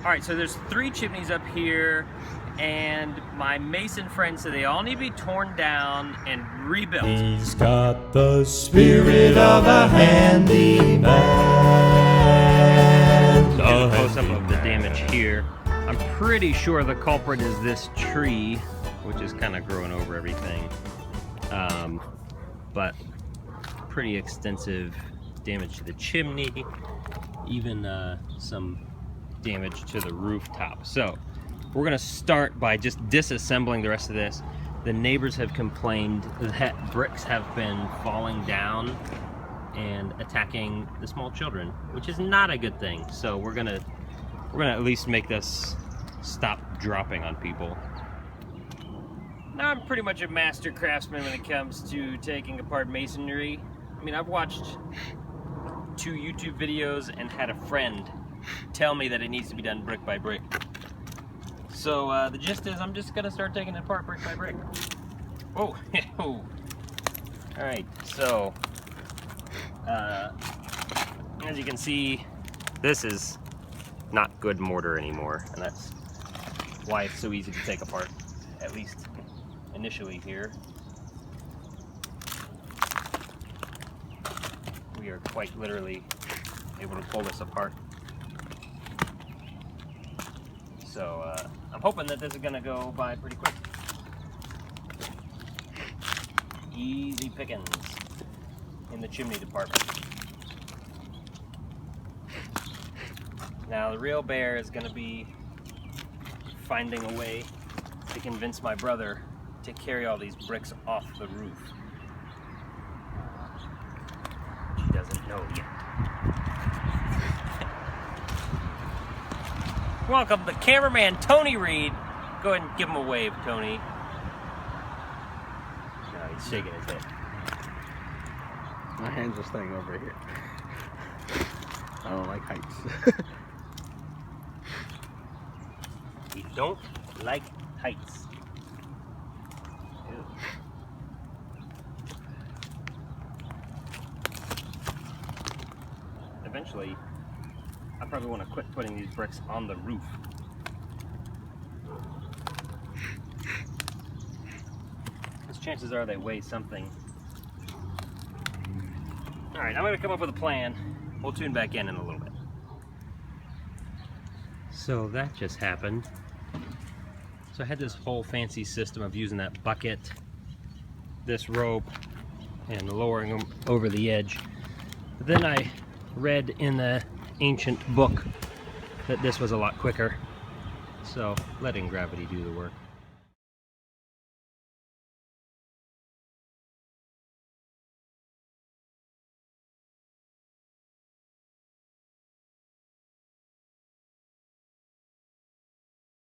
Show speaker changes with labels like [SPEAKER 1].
[SPEAKER 1] All right, so there's 3 chimneys up here, and my mason friend said they all need to be torn down and rebuilt.
[SPEAKER 2] He's got the spirit of a handyman.
[SPEAKER 1] A close-up of the damage here. I'm pretty sure the culprit is this tree, which is kind of growing over everything. But pretty extensive damage to the chimney, even some damage to the rooftop. So we're gonna start by just disassembling the rest of this. The neighbors have complained that bricks have been falling down and attacking the small children, which is not a good thing. So we're gonna at least make this stop dropping on people. Now I'm pretty much a master craftsman when it comes to taking apart masonry. I mean, I've watched 2 YouTube videos and had a friend tell me that it needs to be done brick by brick. So the gist is I'm just gonna start taking it apart brick by brick. Oh, all right, so as you can see, this is not good mortar anymore, and that's why it's so easy to take apart, at least initially here. We are quite literally able to pull this apart. So I'm hoping that this is gonna go by pretty quick. Easy pickings in the chimney department. Now the real bear is gonna be finding a way to convince my brother to carry all these bricks off the roof. Which he doesn't know yet. Welcome, the cameraman, Tony Reed. Go ahead and give him a wave, Tony. No, he's shaking his head.
[SPEAKER 3] My hand's just staying over here. I don't like heights.
[SPEAKER 1] We don't like heights. Ew. Eventually, I probably want to quit putting these bricks on the roof. Because chances are they weigh something. Alright, I'm going to come up with a plan. We'll tune back in a little bit. So that just happened. So I had this whole fancy system of using that bucket, this rope, and lowering them over the edge. But then I read in the ancient book that this was a lot quicker, so letting gravity do the work.